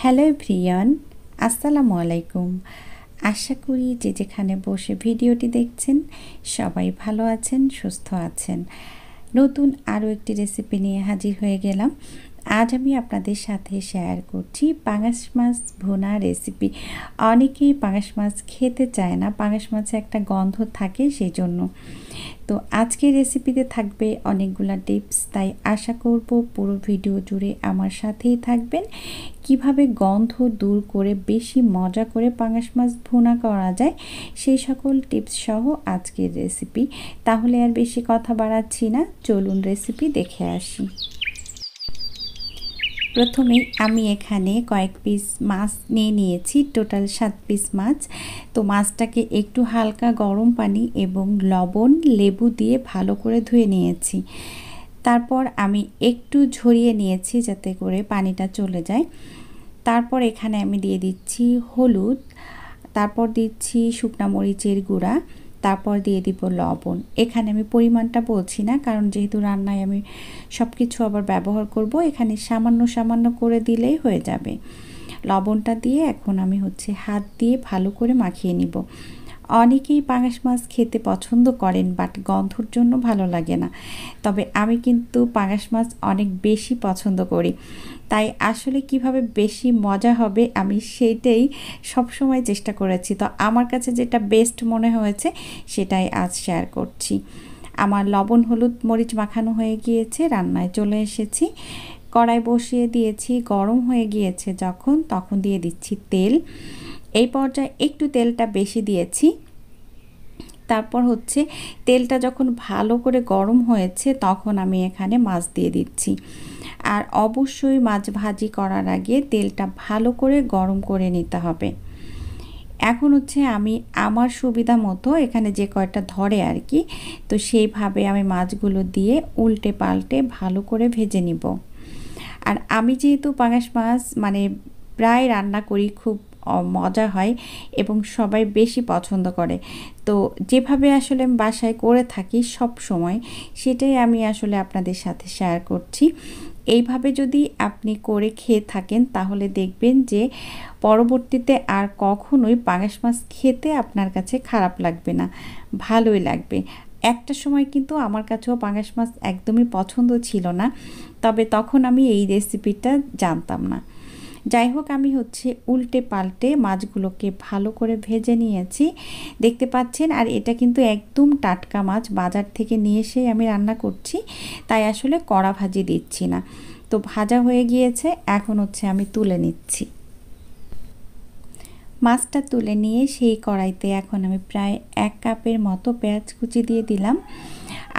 Hello everyone, আসসালামু আলাইকুম। আশা করি যে যেখানে বসে ভিডিওটি দেখছেন সবাই ভালো আছেন, সুস্থ আছেন। নতুন আরও একটি রেসিপি নিয়ে হাজির হয়ে গেলাম। আজ আমি আপনাদের সাথে শেয়ার করছি পাঙাশ মাছ ভুনা রেসিপি। অনেকেই পাঙাশ মাছ খেতে চায় না, পাঙাশ মাছে একটা গন্ধ থাকে, সেই জন্য। তো আজকের রেসিপিতে থাকবে অনেকগুলো টিপস, তাই আশা করব পুরো ভিডিও জুড়ে আমার সাথেই থাকবেন। কিভাবে গন্ধ দূর করে বেশি মজা করে পাঙাশ মাছ ভুনা করা যায় সেই সকল টিপস সহ আজকের রেসিপি। তাহলে আর বেশি কথা বাড়াচ্ছি না, চলুন রেসিপি দেখে আসি। প্রথমেই আমি এখানে কয়েক পিস মাছ নিয়ে নিয়েছি, টোটাল 7 পিস মাছ। তো মাছটাকে একটু হালকা গরম পানি এবং লবণ লেবু দিয়ে ভালো করে ধুয়ে নিয়েছি। তারপর আমি একটু ঝরিয়ে নিয়েছি যাতে করে পানিটা চলে যায়। তারপর এখানে আমি দিয়ে দিচ্ছি হলুদ, তারপর দিচ্ছি শুকনা মরিচের গুঁড়া, তারপর দিয়ে দিব লবণ। এখানে আমি পরিমাণটা বলছি না, কারণ যেহেতু রান্নায় আমি সব কিছু আবার ব্যবহার করব, এখানে সামান্য সামান্য করে দিলেই হয়ে যাবে। লবণটা দিয়ে এখন আমি হাত দিয়ে ভালো করে মাখিয়ে নিব। অনেকেই পাঙাশ মাছ খেতে পছন্দ করেন, বাট গন্ধর জন্য ভালো লাগে না। তবে আমি কিন্তু পাঙাশ মাছ অনেক বেশি পছন্দ করি, তাই আসলে কিভাবে বেশি মজা হবে আমি সেইটাই সবসময় চেষ্টা করেছি। তো আমার কাছে যেটা বেস্ট মনে হয়েছে সেটাই আজ শেয়ার করছি। আমার লবণ হলুদ মরিচ মাখানো হয়ে গিয়েছে, রান্নায় চলে এসেছি। কড়াই বসিয়ে দিয়েছি, গরম হয়ে গিয়েছে যখন, তখন দিয়ে দিচ্ছি তেল। এই পর্যায়ে একটু তেলটা বেশি দিয়েছি। তারপর তেলটা যখন ভালো করে গরম হয়েছে তখন আমি এখানে মাছ দিয়ে দিচ্ছি। আর অবশ্যই মাছ ভাজি করার আগে তেলটা ভালো করে গরম করে নিতে হবে। এখন আমি আমার সুবিধা মতো এখানে যে কয়টা ধরে আর কি, তো সেইভাবে আমি মাছগুলো দিয়ে উল্টে পাল্টে ভালো করে ভেজে নিব। আর আমি যেহেতু পাঙাশ মাছ প্রায় রান্না করি, খুব মজা হয় এবং সবাই বেশি পছন্দ করে। তো যেভাবে আসলে আমি বাসায় করে থাকি সব সময়, সেটাই আমি আসলে আপনাদের সাথে শেয়ার করছি। এইভাবে যদি আপনি করে খেয়ে থাকেন তাহলে দেখবেন যে পরবর্তীতে আর কখনোই পাঙাশ মাছ খেতে আপনার কাছে খারাপ লাগবে না, ভালোই লাগবে। একটা সময় কিন্তু আমার কাছেও পাঙাশ মাছ একদমই পছন্দ ছিল না, তবে তখন আমি এই রেসিপিটা জানতাম না। যাই হোক, আমি উল্টে পাল্টে মাছগুলোকে ভালো করে ভেজে নিয়েছি, দেখতে পাচ্ছেন। আর এটা কিন্তু একদম টাটকা মাছ, বাজার থেকে নিয়ে এসেই আমি রান্না করছি, তাই আসলে কড়া ভাজি দিচ্ছি না। তো ভাজা হয়ে গিয়েছে, এখন আমি তুলে নিচ্ছি। মাছটা তুলে নিয়ে সেই কড়াইতে এখন আমি প্রায় 1 কাপের মতো পেঁয়াজ কুচি দিয়ে দিলাম।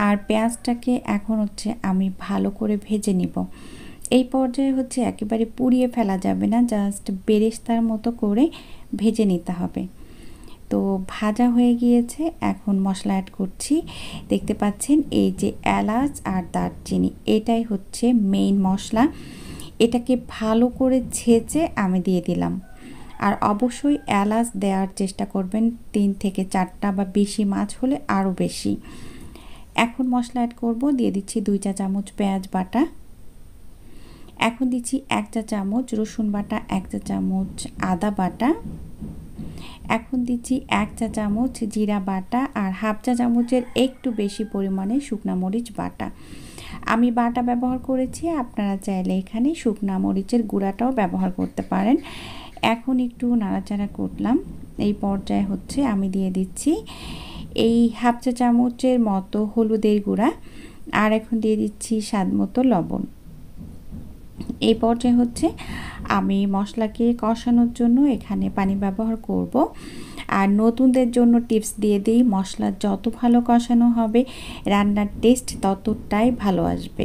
আর পেঁয়াজটাকে এখন আমি ভালো করে ভেজে নিব। এই পর্যায়ে একেবারে পুড়িয়ে ফেলা যাবে না, জাস্ট বেরেস্তার মতো করে ভেজে নিতে হবে। তো ভাজা হয়ে গিয়েছে, এখন মশলা অ্যাড করছি। দেখতে পাচ্ছেন এই যে এলাচ আর দারচিনি, এটাই মেইন মশলা। এটাকে ভালো করে ছেঁচে আমি দিয়ে দিলাম। আর অবশ্যই এলাচ দেওয়ার চেষ্টা করবেন, 3 থেকে 4টা বা বেশি মাছ হলে আরও বেশি। এখন মশলা অ্যাড করব, দিয়ে দিচ্ছি 2 চা চামচ পেঁয়াজ বাটা, এখন দিচ্ছি 1 চা চামচ রসুন বাটা, 1 চা চামচ আদা বাটা, এখন দিচ্ছি 1 চা চামচ জিরা বাটা, আর হাফ চা চামচের একটু বেশি পরিমাণে শুকনা মরিচ বাটা। আমি বাটা ব্যবহার করেছি, আপনারা চাইলে এখানে শুকনা মরিচের গুঁড়াটাও ব্যবহার করতে পারেন। এখন একটু নাড়াচাড়া করলাম। এই পর্যায়ে আমি দিয়ে দিচ্ছি এই হাফ চা চামচের মতো হলুদের গুঁড়া, আর এখন দিয়ে দিচ্ছি স্বাদ মতো লবণ। এই পর্যায়ে আমি মশলাকে কষানোর জন্য এখানে পানি ব্যবহার করব। আর নতুনদের জন্য টিপস দিয়ে দিই, মশলা যত ভালো কষানো হবে রান্নার টেস্ট ততটাই ভালো আসবে।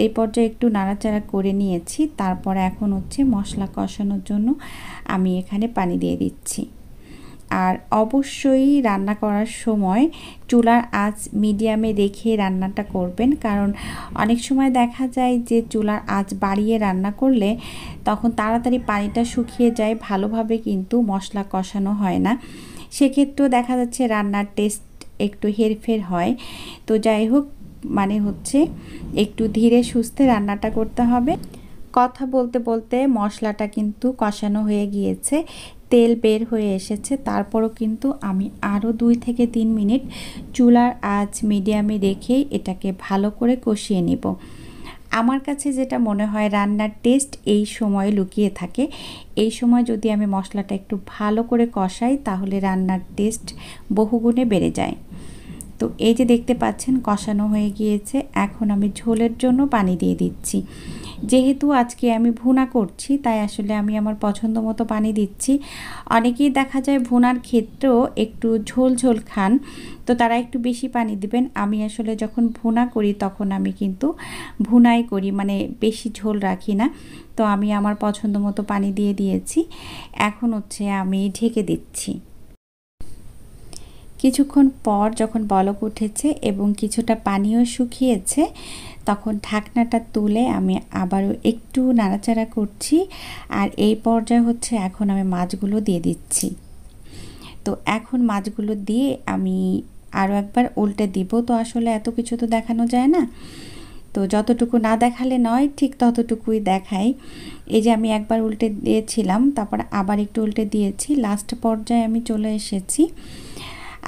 এই পর্যায়ে একটু নাড়াচাড়া করে নিয়েছি। তারপর এখন মশলা কষানোর জন্য আমি এখানে পানি দিয়ে দিচ্ছি। আর অবশ্যই রান্না করার সময় চুলার আঁচ মিডিয়ামে রেখে রান্নাটা করবেন, কারণ অনেক সময় দেখা যায় যে চুলার আঁচ বাড়িয়ে রান্না করলে তখন তাড়াতাড়ি পানিটা শুকিয়ে যায়, ভালোভাবে কিন্তু মশলা কষানো হয় না। সেক্ষেত্রেও দেখা যাচ্ছে রান্নার টেস্ট একটু হেরফের হয়। তো যাই হোক, একটু ধীরে সুস্থে রান্নাটা করতে হবে। কথা বলতে বলতে মশলাটা কিন্তু কষানো হয়ে গিয়েছে, তেল বের হয়ে এসেছে। তারপরও কিন্তু আমি আরও 2 থেকে 3 মিনিট চুলার আঁচ মিডিয়ামে রেখেই এটাকে ভালো করে কষিয়ে নেব। আমার কাছে যেটা মনে হয় রান্নার টেস্ট এই সময় লুকিয়ে থাকে। এই সময় যদি আমি মশলাটা একটু ভালো করে কষাই তাহলে রান্নার টেস্ট বহুগুণে বেড়ে যায়। তো এই যে দেখতে পাচ্ছেন কষানো হয়ে গিয়েছে, এখন আমি ঝোলের জন্য পানি দিয়ে দিচ্ছি। যেহেতু আজকে আমি ভুনা করছি তাই আসলে আমি আমার পছন্দ মতো পানি দিচ্ছি। অনেকেই দেখা যায় ভুনার ক্ষেত্রেও একটু ঝোল ঝোল খান, তো তারা একটু বেশি পানি দিবেন। আমি আসলে যখন ভুনা করি তখন আমি কিন্তু ভুনাই করি, মানে বেশি ঝোল রাখি না। তো আমি আমার পছন্দ মতো পানি দিয়ে দিয়েছি। এখন হচ্ছে আমি ঢেকে দিচ্ছি। কিছুক্ষণ পর যখন বলক উঠেছে এবং কিছুটা পানিও শুকিয়েছে তখন ঢাকনাটা তুলে আমি আবারও একটু নাড়াচাড়া করছি। আর এই পর্যায়ে হচ্ছে এখন আমি মাছগুলো দিয়ে দিচ্ছি। তো এখন মাছগুলো দিয়ে আমি আরও একবার উল্টে দিব। তো আসলে এত কিছু তো দেখানো যায় না, তো যতটুকু না দেখালে নয় ঠিক ততটুকুই দেখাই। এই যে আমি একবার উল্টে দিয়েছিলাম, তারপর আবার একটু উল্টে দিয়েছি, লাস্ট পর্যায়ে আমি চলে এসেছি।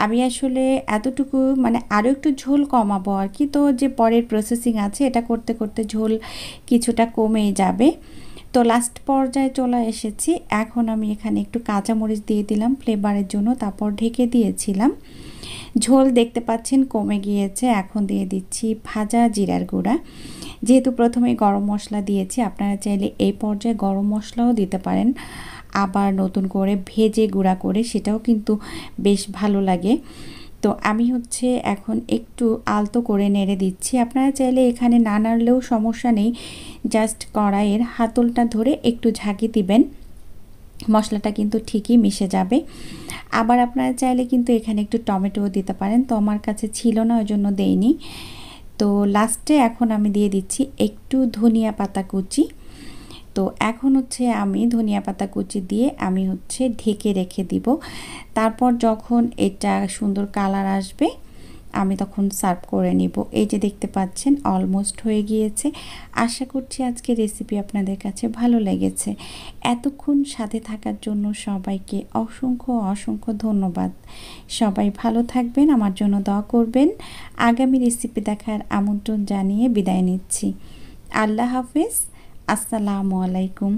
আমি আসলে এতটুকু মানে আরও একটু ঝোল কমাবো আর কি, তো যে পরের প্রসেসিং আছে এটা করতে করতে ঝোল কিছুটা কমেই যাবে। তো লাস্ট পর্যায়ে চলে এসেছি। এখন আমি এখানে একটু কাঁচামরিচ দিয়ে দিলাম ফ্লেভারের জন্য, তারপর ঢেকে দিয়েছিলাম। ঝোল দেখতে পাচ্ছেন কমে গিয়েছে। এখন দিয়ে দিচ্ছি ভাজা জিরার গুঁড়া। যেহেতু প্রথমে গরম মশলা দিয়েছি, আপনারা চাইলে এই পর্যায়ে গরম মশলাও দিতে পারেন, আবার নতুন করে ভেজে গুঁড়া করে, সেটাও কিন্তু বেশ ভালো লাগে। তো আমি হচ্ছে এখন একটু আলতো করে নেড়ে দিচ্ছি। আপনারা চাইলে এখানে না নাড়লেও সমস্যা নেই, জাস্ট কড়াইয়ের হাতলটা ধরে একটু ঝাঁকি দিবেন, মশলাটা কিন্তু ঠিকই মিশে যাবে। আবার আপনারা চাইলে কিন্তু এখানে একটু টমেটোও দিতে পারেন, তো আমার কাছে ছিল না ওই জন্য দেইনি। তো লাস্টে এখন আমি দিয়ে দিচ্ছি একটু ধনিয়া পাতা কুচি। তো এখন হচ্ছে আমি ধনিয়া পাতা কুচি দিয়ে আমি হচ্ছে ঢেকে রেখে দিব। তারপর যখন এটা সুন্দর কালার আসবে আমি তখন সার্ভ করে নিব। এই যে দেখতে পাচ্ছেন অলমোস্ট হয়ে গিয়েছে। আশা করছি আজকের রেসিপি আপনাদের কাছে ভালো লেগেছে। এতক্ষণ সাথে থাকার জন্য সবাইকে অসংখ্য অসংখ্য ধন্যবাদ। সবাই ভালো থাকবেন, আমার জন্য দোয়া করবেন। আগামী রেসিপি দেখার আমন্ত্রণ জানিয়ে বিদায় নিচ্ছি। আল্লাহ হাফেজ। আসসালামু আলাইকুম।